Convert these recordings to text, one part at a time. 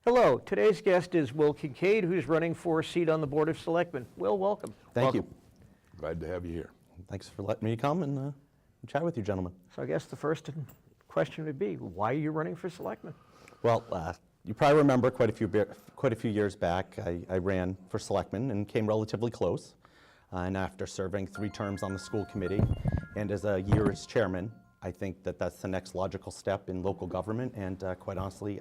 Hello, today's guest is Will Kingkade, who's running for a seat on the Board of Selectmen. Will, welcome. Thank you. Glad to have you here. Thanks for letting me come and chat with you, gentlemen. So I guess the first question would be, why are you running for selectman? Well, you probably remember quite a few years back, I ran for selectman and came relatively close. And after serving 3 terms on the school committee and as a year as chairman, I think that that's the next logical step in local government. And quite honestly,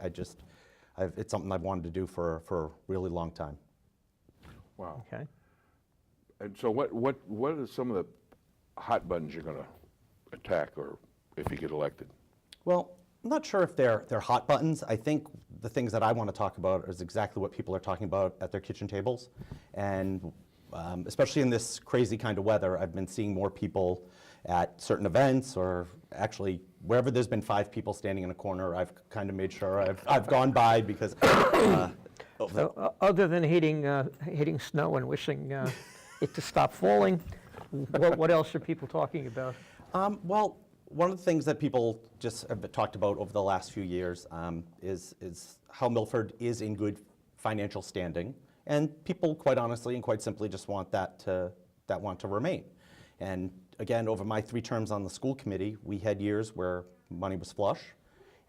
it's something I've wanted to do for a really long time. Wow. Okay. And so what are some of the hot buttons you're going to attack, or if you get elected? Well, I'm not sure if they're hot buttons. I think the things that I want to talk about is exactly what people are talking about at their kitchen tables. And especially in this crazy kind of weather, I've been seeing more people at certain events, or actually wherever there's been 5 people standing in a corner, I've kind of made sure I've gone by because. So other than hating snow and wishing it to stop falling, what else are people talking about? Well, one of the things that people just have talked about over the last few years is how Milford is in good financial standing, and people, quite honestly and quite simply, just want that to remain. And again, over my 3 terms on the school committee, we had years where money was flush,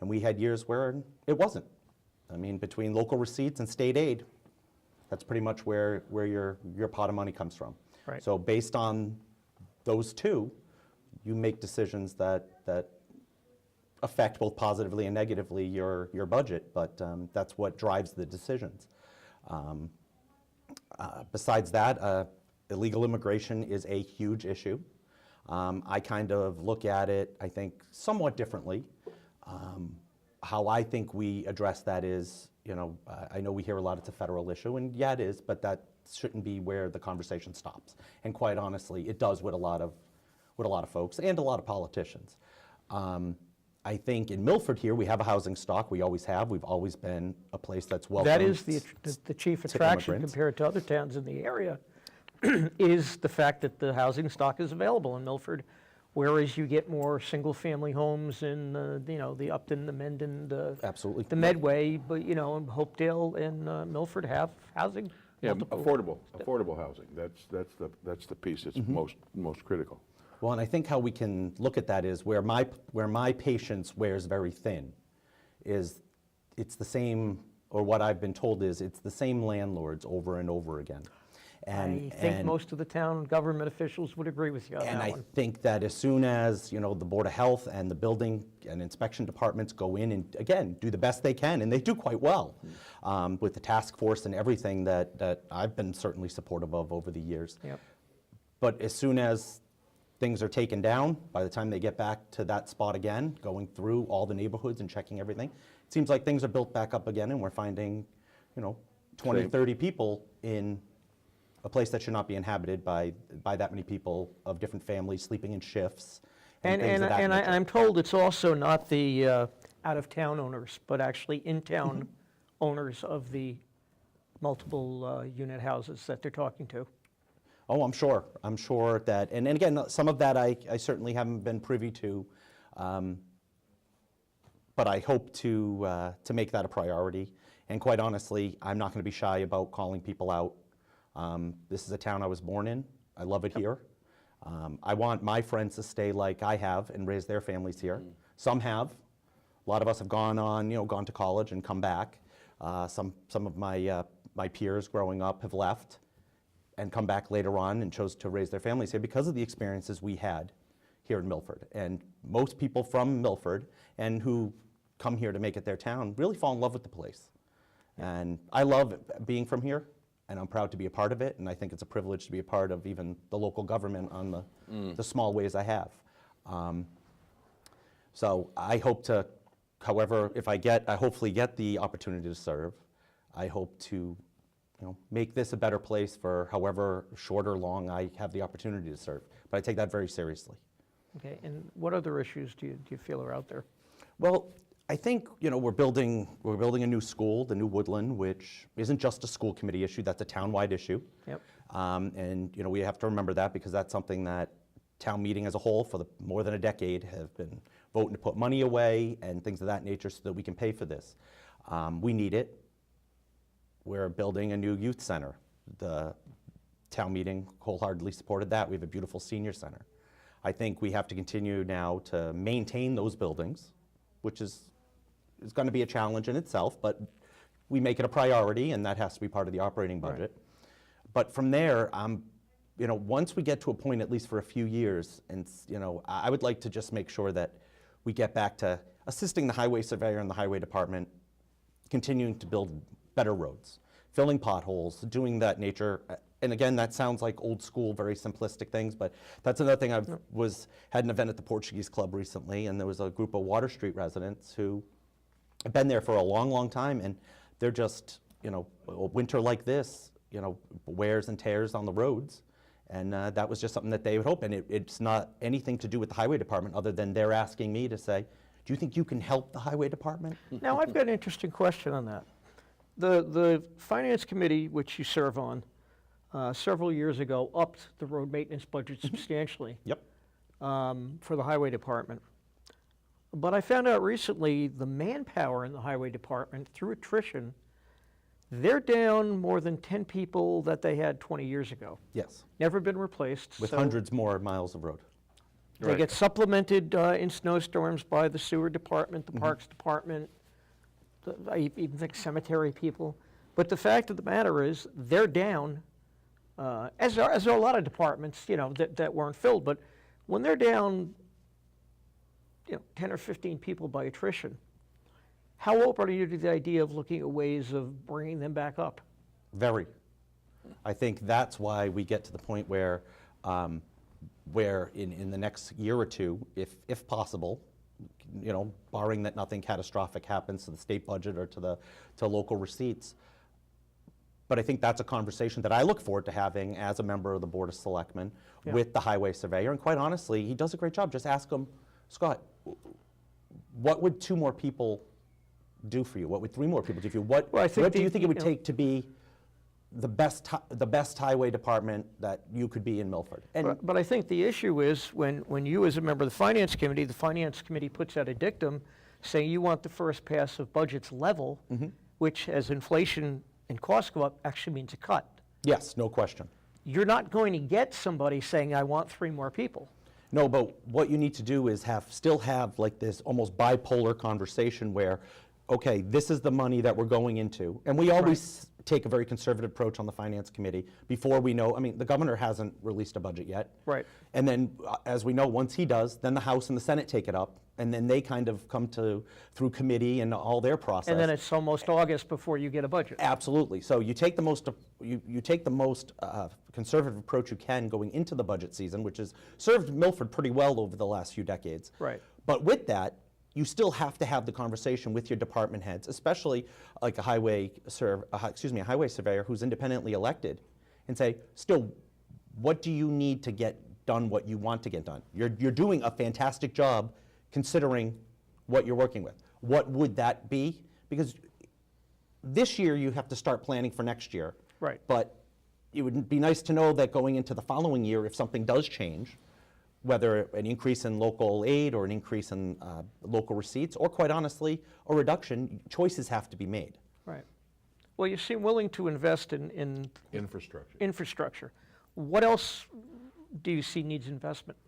and we had years where it wasn't. I mean, between local receipts and state aid, that's pretty much where your pot of money comes from. Right. So based on those 2, you make decisions that affect both positively and negatively your budget, but that's what drives the decisions. Besides that, illegal immigration is a huge issue. I kind of look at it, I think, somewhat differently. How I think we address that is, I know we hear a lot it's a federal issue, and yeah, it is, but that shouldn't be where the conversation stops. And quite honestly, it does with a lot of folks and a lot of politicians. I think in Milford here, we have a housing stock. We always have. We've always been a place that's welcome. That is the chief attraction compared to other towns in the area, is the fact that the housing stock is available in Milford, whereas you get more single-family homes in the Upton, the Mendon, Absolutely. the Medway, but in Hopedale and Milford have housing. Yeah, affordable housing. That's the piece that's most critical. Well, and I think how we can look at that is where my patience wears very thin is it's the same, or what I've been told is it's the same landlords over and over again. And I think most of the town government officials would agree with you on that one. And I think that as soon as, the Board of Health and the building and inspection departments go in and, again, do the best they can, and they do quite well with the task force and everything that I've been certainly supportive of over the years. Yep. But as soon as things are taken down, by the time they get back to that spot again, going through all the neighborhoods and checking everything, it seems like things are built back up again, and we're finding, 20, 30 people in a place that should not be inhabited by that many people of different families sleeping in shifts. And I'm told it's also not the out-of-town owners, but actually in-town owners of the multiple unit houses that they're talking to. Oh, I'm sure. I'm sure that, and again, some of that I certainly haven't been privy to, but I hope to make that a priority. And quite honestly, I'm not going to be shy about calling people out. This is a town I was born in. I love it here. I want my friends to stay like I have and raise their families here. Some have. A lot of us have gone to college and come back. Some of my peers growing up have left and come back later on and chose to raise their families here because of the experiences we had here in Milford. And most people from Milford and who come here to make it their town really fall in love with the place. And I love being from here, and I'm proud to be a part of it, and I think it's a privilege to be a part of even the local government on the small ways I have. So I hope to, however, if I hopefully get the opportunity to serve, I hope to make this a better place for however short or long I have the opportunity to serve. But I take that very seriously. Okay, and what other issues do you feel are out there? Well, I think, we're building a new school, the new Woodland, which isn't just a school committee issue, that's a town-wide issue. Yep. And, we have to remember that because that's something that town meeting as a whole for more than a decade have been voting to put money away and things of that nature so that we can pay for this. We need it. We're building a new youth center. The town meeting wholeheartedly supported that. We have a beautiful senior center. I think we have to continue now to maintain those buildings, which is going to be a challenge in itself, but we make it a priority, and that has to be part of the operating budget. Right. But from there, once we get to a point, at least for a few years, and I would like to just make sure that we get back to assisting the highway surveyor and the highway department, continuing to build better roads, filling potholes, doing that nature. And again, that sounds like old school, very simplistic things, but that's another thing. Had an event at the Portuguese Club recently, and there was a group of Water Street residents who have been there for a long, long time, and they're just, a winter like this, wears and tears on the roads. And that was just something that they would hope. And it's not anything to do with the highway department other than they're asking me to say, do you think you can help the highway department? Now, I've got an interesting question on that. The Finance Committee, which you serve on, several years ago upped the road maintenance budget substantially. Yep. For the highway department. But I found out recently the manpower in the highway department, through attrition, they're down more than 10 people that they had 20 years ago. Yes. Never been replaced. With hundreds more miles of road. They get supplemented in snowstorms by the sewer department, the parks department, I even think cemetery people. But the fact of the matter is, they're down, as are a lot of departments, that weren't filled. But when they're down, 10 or 15 people by attrition, how open are you to the idea of looking at ways of bringing them back up? Very. I think that's why we get to the point where in the next year or two, if possible, barring that nothing catastrophic happens to the state budget or to local receipts. But I think that's a conversation that I look forward to having as a member of the Board of Selectmen with the highway surveyor. And quite honestly, he does a great job. Just ask him, Scott, what would 2 more people do for you? What would 3 more people do for you? What do you think it would take to be the best highway department that you could be in Milford? And but I think the issue is when you, as a member of the Finance Committee puts out a dictum saying you want the first pass of budgets level, which as inflation and costs go up actually means a cut. Yes, no question. You're not going to get somebody saying, I want 3 more people. No, but what you need to do is still have like this almost bipolar conversation where, okay, this is the money that we're going into. And we always take a very conservative approach on the Finance Committee before we know. I mean, the governor hasn't released a budget yet. Right. And then, as we know, once he does, then the House and the Senate take it up, and then they kind of come through committee and all their process. And then it's almost August before you get a budget. Absolutely. So you take the most conservative approach you can going into the budget season, which has served Milford pretty well over the last few decades. Right. But with that, you still have to have the conversation with your department heads, especially like a highway surveyor who's independently elected, and say, still, what do you need to get done what you want to get done? You're doing a fantastic job considering what you're working with. What would that be? Because this year you have to start planning for next year. Right. But it would be nice to know that going into the following year, if something does change, whether an increase in local aid or an increase in local receipts, or quite honestly, a reduction, choices have to be made. Right. Well, you seem willing to invest in infrastructure. What else do you see needs investment?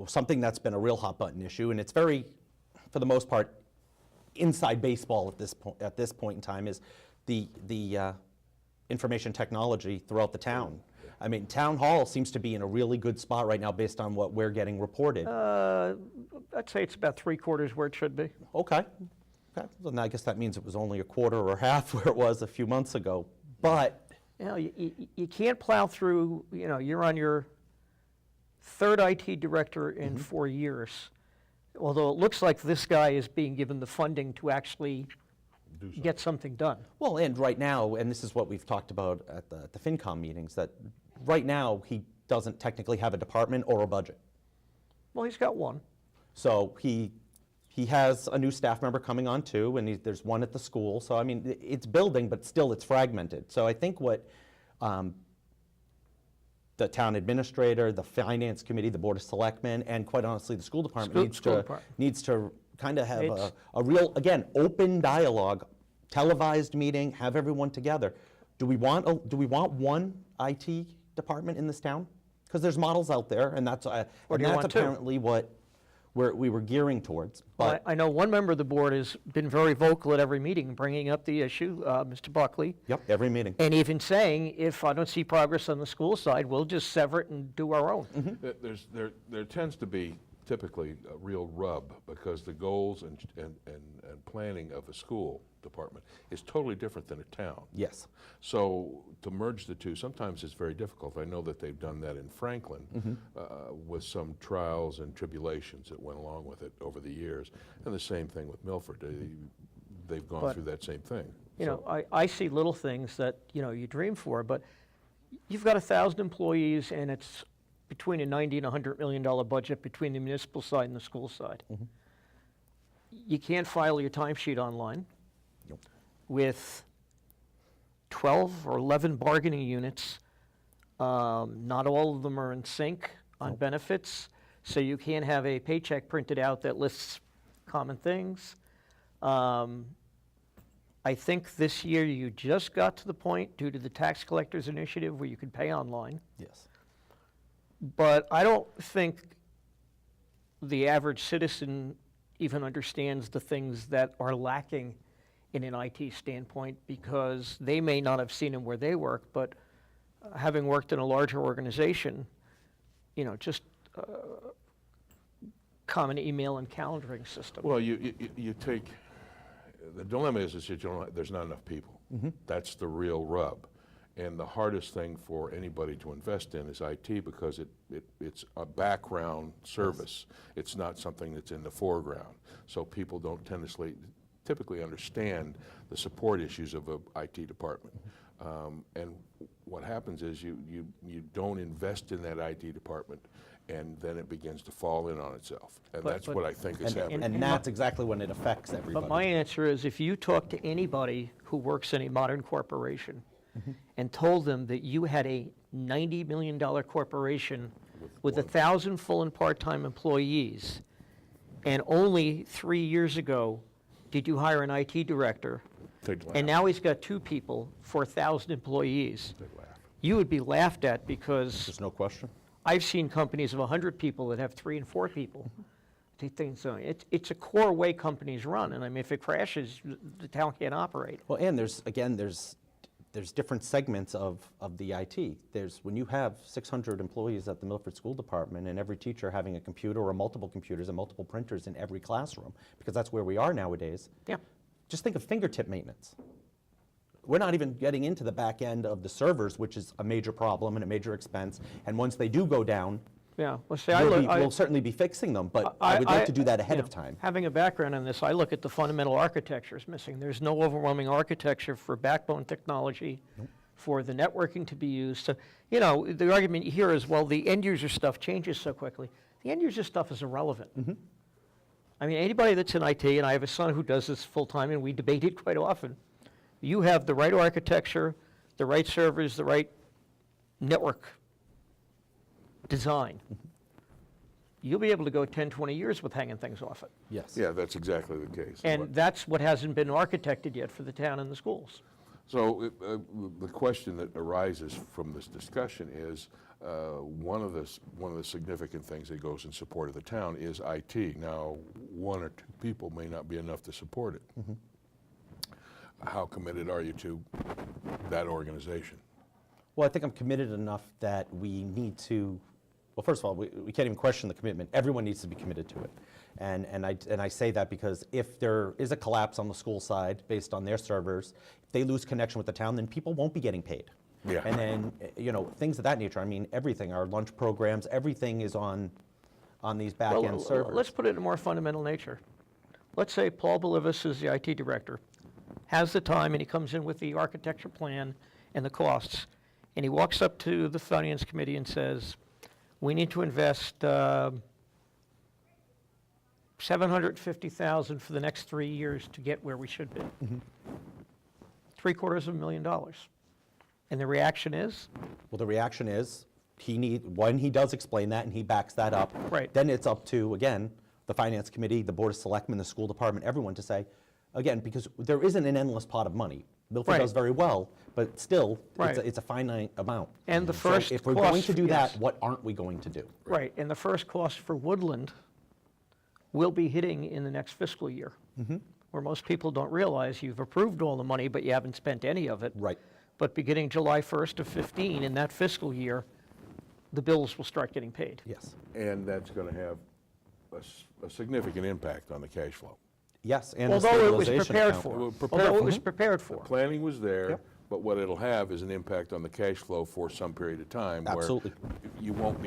Something that's been a real hot button issue, and it's very, for the most part, inside baseball at this point in time, is the information technology throughout the town. I mean, Town Hall seems to be in a really good spot right now based on what we're getting reported. I'd say it's about 3/4 where it should be. Okay. Well, I guess that means it was only a quarter or half where it was a few months ago. But you can't plow through, you're on your 3rd IT director in 4 years. Although it looks like this guy is being given the funding to actually do something. get something done. Well, and right now, and this is what we've talked about at the FinCom meetings, that right now he doesn't technically have a department or a budget. Well, he's got one. So he has a new staff member coming on too, and there's one at the school. So I mean, it's building, but still it's fragmented. So I think what the town administrator, the finance committee, the board of selectmen, and quite honestly, the school department needs to kind of have a real, again, open dialogue, televised meeting, have everyone together. Do we want one IT department in this town? Because there's models out there, and that's apparently what we were gearing towards. But I know one member of the board has been very vocal at every meeting, bringing up the issue, Mr. Buckley. Yep, every meeting. And even saying, if I don't see progress on the school side, we'll just sever it and do our own. Mm-hmm. There tends to be typically a real rub because the goals and planning of a school department is totally different than a town. Yes. So to merge the two, sometimes it's very difficult. I know that they've done that in Franklin with some trials and tribulations that went along with it over the years. And the same thing with Milford. They've gone through that same thing. You know, I see little things that, you know, you dream for, but you've got 1,000 employees and it's between a $90 and $100 million budget between the municipal side and the school side. Mm-hmm. You can't file your timesheet online. Nope. With 12 or 11 bargaining units, not all of them are in sync on benefits, so you can't have a paycheck printed out that lists common things. I think this year you just got to the point, due to the tax collectors initiative, where you could pay online. Yes. But I don't think the average citizen even understands the things that are lacking in an IT standpoint, because they may not have seen them where they work, but having worked in a larger organization, you know, just common email and calendaring system. Well, you take, the dilemma is that there's not enough people. Mm-hmm. That's the real rub. And the hardest thing for anybody to invest in is IT, because it's a background service. Yes. It's not something that's in the foreground. So people don't typically understand the support issues of an IT department. And what happens is you don't invest in that IT department, and then it begins to fall in on itself. And that's what I think is happening. And that's exactly when it affects everybody. But my answer is, if you talk to anybody who works in a modern corporation and told them that you had a $90 million corporation with 1,000 full and part-time employees, and only 3 years ago did you hire an IT director, and now he's got 2 people for 1,000 employees, you would be laughed at, because There's no question. I've seen companies of 100 people that have 3 and 4 people. It's a core way companies run, and I mean, if it crashes, the town can't operate. Well, and there's different segments of the IT. When you have 600 employees at the Milford School Department, and every teacher having a computer or multiple computers and multiple printers in every classroom, because that's where we are nowadays. Yeah. Just think of fingertip maintenance. We're not even getting into the back end of the servers, which is a major problem and a major expense. And once they do go down, Yeah, well, see, we'll certainly be fixing them, but I would like to do that ahead of time. Having a background in this, I look at the fundamental architecture is missing. There's no overwhelming architecture for backbone technology, for the networking to be used. So, you know, the argument here is, well, the end user stuff changes so quickly. The end user stuff is irrelevant. I mean, anybody that's in IT, and I have a son who does this full time, and we debate it quite often. You have the right architecture, the right servers, the right network design, you'll be able to go 10, 20 years with hanging things off it. Yes. Yeah, that's exactly the case. And that's what hasn't been architected yet for the town and the schools. So the question that arises from this discussion is, one of the significant things that goes in support of the town is IT. Now, 1 or 2 people may not be enough to support it. How committed are you to that organization? Well, I think I'm committed enough that we need to, well, first of all, we can't even question the commitment. Everyone needs to be committed to it. And I say that because if there is a collapse on the school side based on their servers, if they lose connection with the town, then people won't be getting paid. Yeah. And then, you know, things of that nature. I mean, everything, our lunch programs, everything is on these back-end servers. Let's put it in a more fundamental nature. Let's say Paul Bolivis is the IT director, has the time, and he comes in with the architecture plan and the costs, and he walks up to the finance committee and says, we need to invest $750,000 for the next 3 years to get where we should be. $750,000. And the reaction is? Well, the reaction is, when he does explain that and he backs that up, Right. then it's up to, again, the finance committee, the board of selectmen, the school department, everyone to say, again, because there isn't an endless pot of money. Milford Right. does very well, but still, Right. it's a finite amount. And the So first if we're going cost- to do that, yes. what aren't we going to do? Right, and the first cost for Woodland will be hitting in the next fiscal year, where most people don't realize you've approved all the money, but you haven't spent any of it. Right. But beginning July 1st of 15, in that fiscal year, the bills will start getting paid. Yes. And that's going to have a significant impact on the cash flow. Yes, and the Although it was stabilization prepared account. for. Well, prepared Although it for. was prepared for. Planning was there, Yep. but what it'll have is an impact on the cash flow for some period of time. Absolutely. Where you won't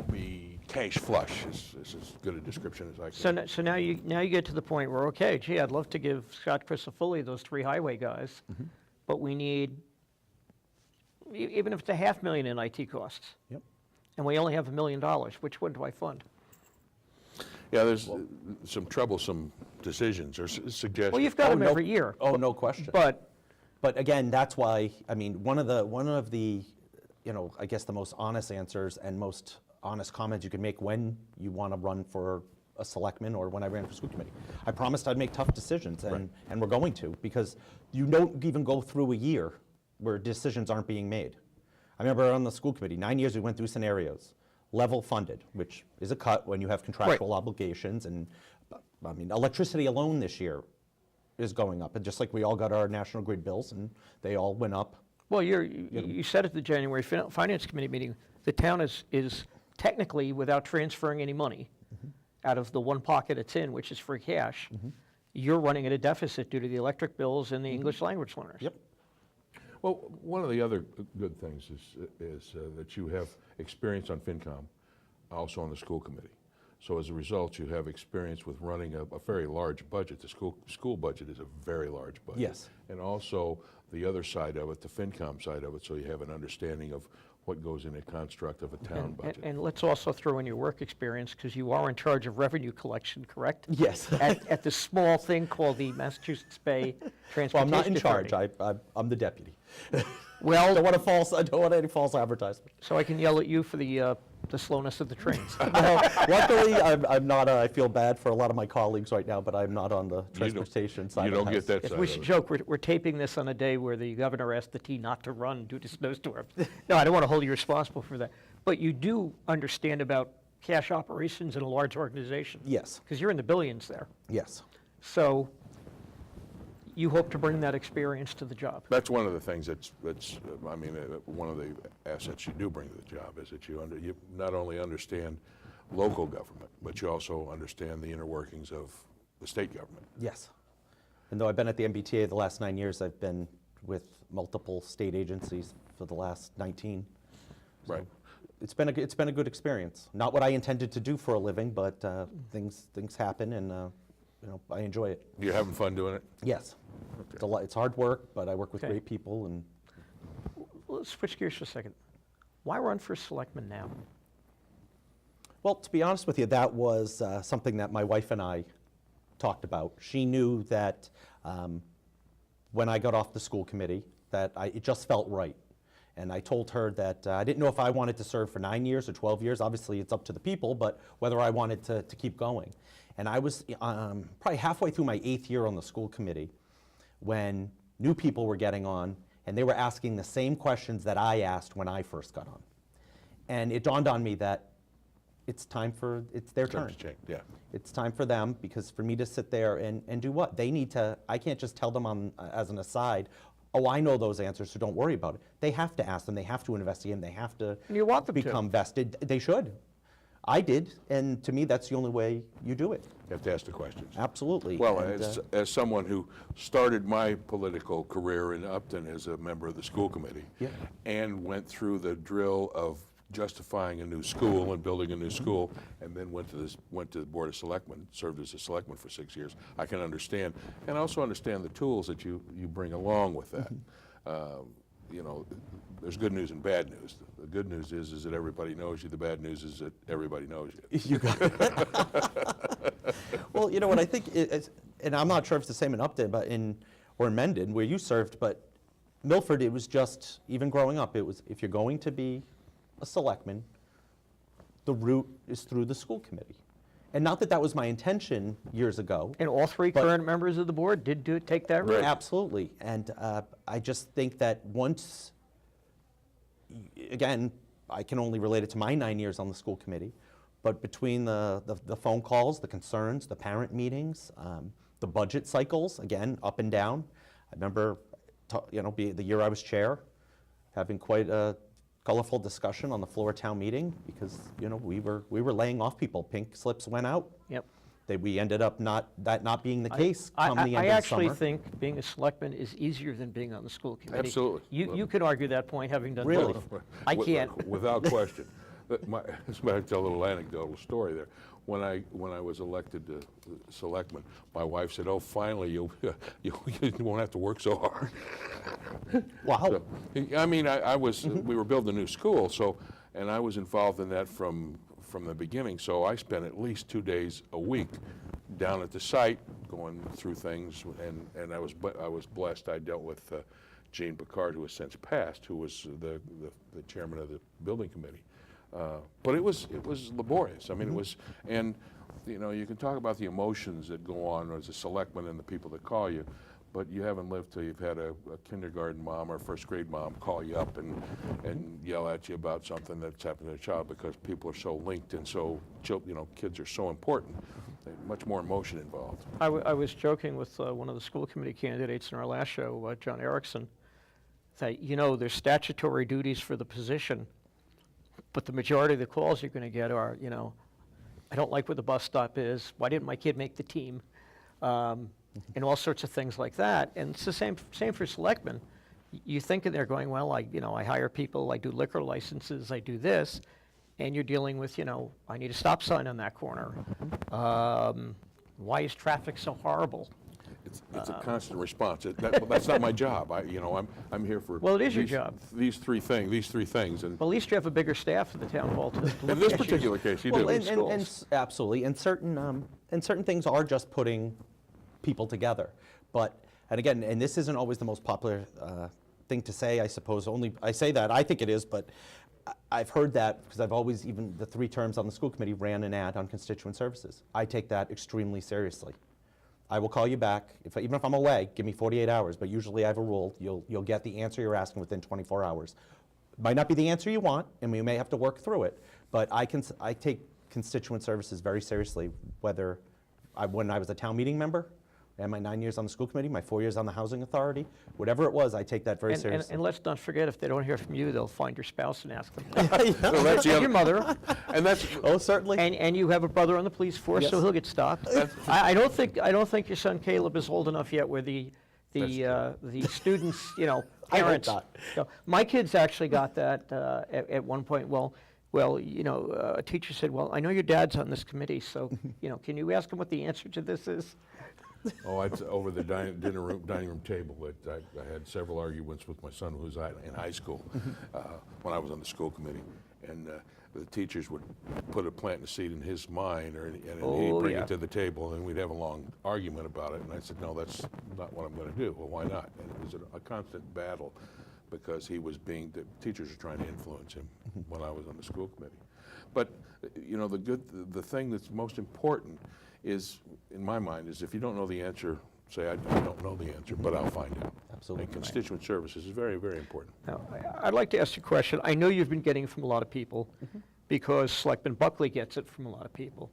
be cash flush, is as good a description as I can. So now you get to the point where, okay, gee, I'd love to give Scott Crisafulli those 3 highway guys, but we need, even if it's $500,000 in IT costs, Yep. and we only have $1 million, which one do I fund? Yeah, there's some troublesome decisions or suggestions. Well, you've got them no- every year. Oh, no question. But, But again, that's why, I mean, one of the, I guess the most honest answers and most honest comments you can make when you want to run for a selectman or when I ran for school committee. I promised I'd make tough decisions, and we're going to, because you don't even go through a year where decisions aren't being made. I remember on the school committee, 9 years we went through scenarios. Level funded, which is a cut when you have contractual obligations, and I mean, electricity alone this year is going up, and just like we all got our National Grid bills, and they all went up. well, you said at the January Finance Committee meeting, the town is technically, without transferring any money out of the one pocket it's in, which is free cash, you're running at a deficit due to the electric bills and the English language learners. Yep. Well, one of the other good things is that you have experience on FinCom, also on the school committee. So as a result, you have experience with running a very large budget. The school budget is a very large budget. Yes. And also the other side of it, the FinCom side of it, so you have an understanding of what goes in a construct of a town budget. And let's also throw in your work experience, because you are in charge of revenue collection, correct? Yes. At the small thing called the Massachusetts Bay Transportation Well, I'm not in charge. Authority. I'm the deputy. Well, I don't want any false advertisement. so I can yell at you for the slowness of the trains. Well, luckily, I'm not. I feel bad for a lot of my colleagues right now, but I'm not on the transportation side. You of the don't get house. that If side we of should it. joke, we're taping this on a day where the governor asked the T not to run due to snowstorms. No, I don't want to hold you responsible for that. But you do understand about cash operations in a large organization. Yes. Because you're in the billions there. Yes. So you hope to bring that experience to the job. That's one of the things that's I mean, one of the assets you do bring to the job is that you not only understand local government, but you also understand the inner workings of the state government. Yes. And though I've been at the MBTA the last 9 years, I've been with multiple state agencies for the last 19. So Right. It's been a good experience. Not what I intended to do for a living, but things happen, and I enjoy it. You having fun doing it? Yes. It's hard work, but I work with Okay. great people, and Let's switch gears for a second. Why run for selectman now? well, to be honest with you, that was something that my wife and I talked about. She knew that when I got off the school committee, that it just felt right. And I told her that I didn't know if I wanted to serve for 9 years or 12 years. Obviously, it's up to the people, but whether I wanted to keep going. And I was probably halfway through my 8th year on the school committee when new people were getting on, and they were asking the same questions that I asked when I first got on. And it dawned on me that it's their turn. Yeah. It's time for them, because for me to sit there and do what? They need to, I can't just tell them as an aside, oh, I know those answers, so don't worry about it. They have to ask them, they have to investigate them, they have to And you want them to. become vested. They should. I did, and to me, that's the only way you do it. You have to ask the questions. Absolutely. Well, And, as someone who started my political career in Upton as a member of the school committee, Yeah. and went through the drill of justifying a new school and building a new school, and then went to the Board of Selectmen, served as a selectman for 6 years. I can understand, and I also understand the tools that you bring along with that. You know, there's good news and bad news. The good news is that everybody knows you. The bad news is that everybody knows you. You got it. Well, you know what I think is, and I'm not sure if it's the same in Upton, but or in Mendon, where you served, but Milford, it was just, even growing up, it was, if you're going to be a selectman, the route is through the school committee. And not that that was my intention years ago. And all three current members of the board did take that route. Absolutely. And I just think that once, again, I can only relate it to my 9 years on the school committee, but between the phone calls, the concerns, the parent meetings, the budget cycles, again, up and down. I remember, the year I was chair, having quite a colorful discussion on the floor of town meeting because, we were laying off people. Pink slips went out. Yep. We ended up not being the case come the end of the summer. I actually think being a selectman is easier than being on the school committee. Absolutely. You could argue that point, having done Really? both. I can't. Without question. This might tell a little anecdotal story there. When I was elected to selectman, my wife said, "Oh, finally, you won't have to work so hard." Wow. So, I mean, I was. We were building a new school, and I was involved in that from the beginning. So I spent at least 2 days a week down at the site, going through things, and I was blessed. I dealt with Jean Picard, who has since passed, who was the chairman of the building committee. But it was laborious. I mean, it was, and you can talk about the emotions that go on as a selectman and the people that call you, but you haven't lived till you've had a kindergarten mom or first grade mom call you up and yell at you about something that's happened to a child, because people are so linked and so, kids are so important. There's much more emotion involved. I was joking with one of the school committee candidates in our last show, John Erickson, that, there's statutory duties for the position, but the majority of the calls you're going to get are, I don't like where the bus stop is. Why didn't my kid make the team? And all sorts of things like that. And it's the same for selectmen. You think they're going, well, I hire people, I do liquor licenses, I do this, and you're dealing with, I need a stop sign on that corner. Why is traffic so horrible? It's a constant response. That's not my job. I'm here for. Well, it is your job. These three things, and Well, at least you have a bigger staff at the town hall to look in this at particular case, you Well, do. and absolutely, and certain things are just putting people together. And again, and this isn't always the most popular thing to say, I suppose. Only I say that, I think it is, but I've heard that because I've always, even the 3 terms on the school committee, ran an ad on constituent services. I take that extremely seriously. I will call you back, even if I'm away, give me 48 hours, but usually I have a rule, you'll get the answer you're asking within 24 hours. Might not be the answer you want, and we may have to work through it, but I take constituent services very seriously, whether when I was a town meeting member, and my 9 years on the school committee, my 4 years on the housing authority, whatever it was, I take that very seriously. And let's not forget, if they don't hear from you, they'll find your spouse and ask them. So that's the And other, your mother. and that's Oh, certainly. And you have a brother on the police force, Yes. so he'll get stopped. I don't think your son Caleb is old enough yet where the students, parents. not. My kids actually got that at one point. Well, a teacher said, "Well, I know your dad's on this committee, so can you ask him what the answer to this is?" it's over the dining room table. I had several arguments with my son, who was in high school, when I was on the school committee, and the teachers would put a plant in a seed in his mind, and he'd bring it to the table, and we'd have a long argument about it. And I said, "No, that's not what I'm going to do." Well, why not? And it was a constant battle, because the teachers were trying to influence him when I was on the school committee. But the thing that's most important is, in my mind, is if you don't know the answer, say, I don't know the answer, but I'll find out. Absolutely. And constituent services is very, very important. Now, I'd like to ask you a question. I know you've been getting it from a lot of people, because Selectman Buckley gets it from a lot of people.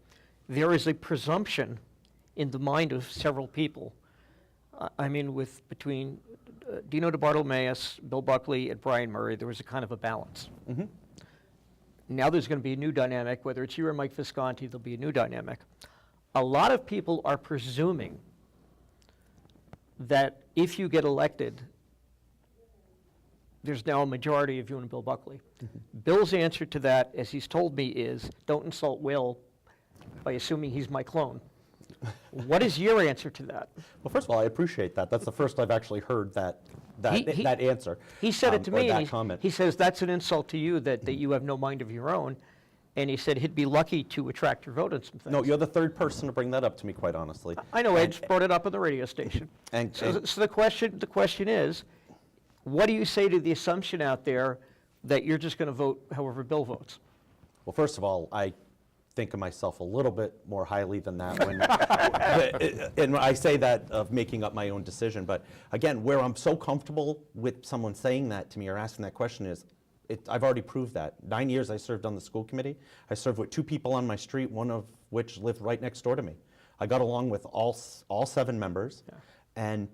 There is a presumption in the mind of several people. Between Dino DeBartolomeus, Bill Buckley, and Brian Murray, there was a kind of a balance. Now there's going to be a new dynamic. Whether it's you or Mike Visconti, there'll be a new dynamic. A lot of people are presuming that if you get elected, there's now a majority of you and Bill Buckley. Bill's answer to that, as he's told me, is don't insult Will by assuming he's my clone. What is your answer to that? Well, first of all, I appreciate that. That's the first I've actually heard that answer. He said it to or me, that and comment. he says that's an insult to you that you have no mind of your own, and he said he'd be lucky to attract your vote on some things. No, you're the third person to bring that up to me, quite honestly. I know, Ed's brought it up on the radio station. So the question is, what do you say to the assumption out there that you're just going to vote however Bill votes? Well, first of all, I think of myself a little bit more highly than that when, and I say that of making up my own decision. But again, where I'm so comfortable with someone saying that to me or asking that question is, I've already proved that. 9 years I served on the school committee. I served with 2 people on my street, one of which lived right next door to me. I got along with all 7 members, and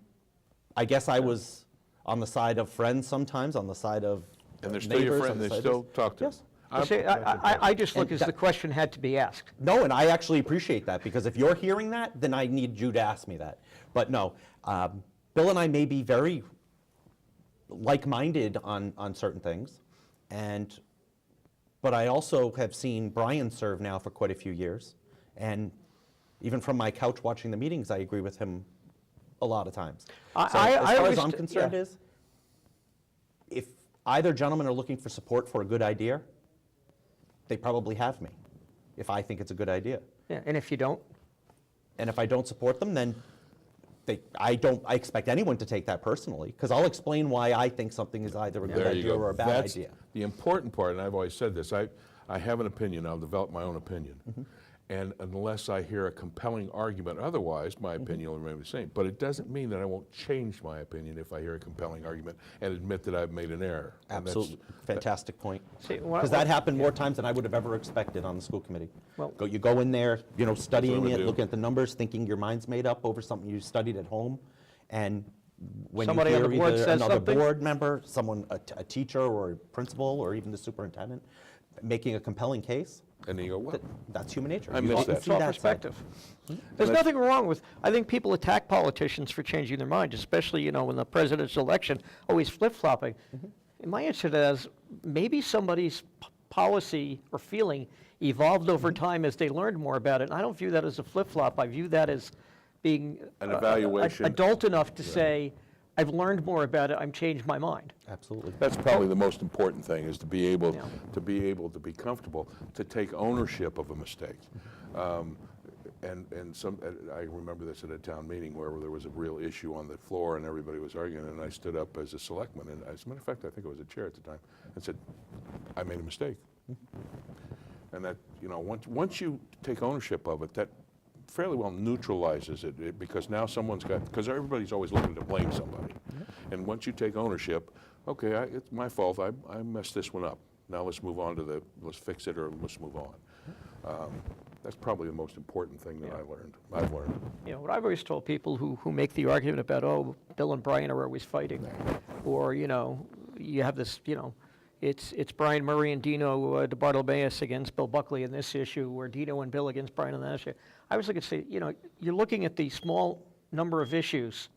I guess I was on the side of friends sometimes, on the side of And they're still your neighbors, friend, on the they side still of- talk to Yes. You see, I just look as the question had to be asked. No, and I actually appreciate that, because if you're hearing that, then I need you to ask me that. But no, Bill and I may be very like-minded on certain things, but I also have seen Brian serve now for quite a few years, and even from my couch watching the meetings, I agree with him a lot of times. So as far as I'm concerned is, if either gentleman are looking for support for a good idea, they probably have me, if I think it's a good idea. Yeah, and if you don't? And if I don't support them, then I expect anyone to take that personally, because I'll explain why I think something is either a good There you idea go. or a bad That's idea. the important part, and I've always said this, I have an opinion, I'll develop my own opinion. And unless I hear a compelling argument, otherwise, my opinion will remain the same. But it doesn't mean that I won't change my opinion if I hear a compelling argument and admit that I've made an error. And that's- Absolutely, fantastic point. See, Because that happened more times than I would have ever expected on the school committee. Well- You go in there, studying would it, do. looking at the numbers, thinking your mind's made up over something you studied at home, and when Somebody you on hear the board either says another something? board member, someone, a teacher or a principal, or even the superintendent, making a compelling case, And then you go, well, that's human nature. I You miss often that. It's see all that side. perspective. There's nothing wrong with, I think people attack politicians for changing their mind, especially, when the presidential election, always flip-flopping. And my answer to that is, maybe somebody's policy or feeling evolved over time as they learned more about it. And I don't view that as a flip-flop. I view that as being An evaluation. adult enough to say, I've learned more about it, I've changed my mind. Absolutely. that's probably the most important thing, is to be able Yeah. to be comfortable, to take ownership of a mistake. I remember this at a town meeting where there was a real issue on the floor and everybody was arguing, and I stood up as a selectman, and as a matter of fact, I think I was a chair at the time, and said, I made a mistake. And that, once you take ownership of it, that fairly well neutralizes it, because now because everybody's always looking to blame somebody. And once you take ownership, okay, it's my fault, I messed this one up. Now let's move on to let's fix it, or let's move on. That's probably the most important thing that I've learned. What I've always told people who make the argument about, oh, Bill and Brian are always fighting, or, you have this, it's Brian Murray and Dino DeBartolomeus against Bill Buckley in this issue, or Dino and Bill against Brian on that issue. I always look and say, you're looking at the small number of issues.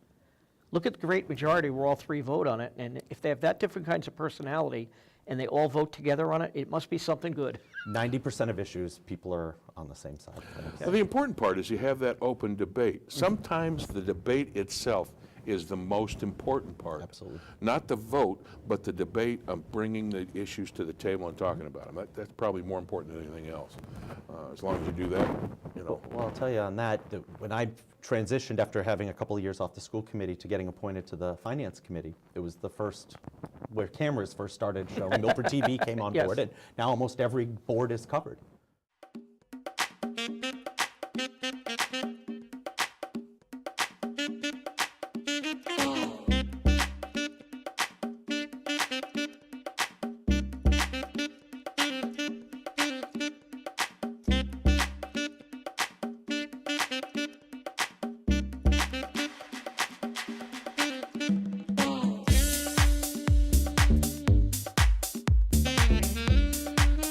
Look at the great majority where all 3 vote on it, and if they have that different kinds of personality and they all vote together on it, it must be something good. 90% of issues, people are on the same side. Well, the important part is you have that open debate. Sometimes the debate itself is the most important part. Absolutely. Not the vote, but the debate of bringing the issues to the table and talking about them. That's probably more important than anything else. As long as you do that, Well, I'll tell you on that, when I transitioned after having a couple of years off the school committee to getting appointed to the finance committee, it was the first, where cameras first started showing. Milford TV came on Yes. board, and now almost every board is covered.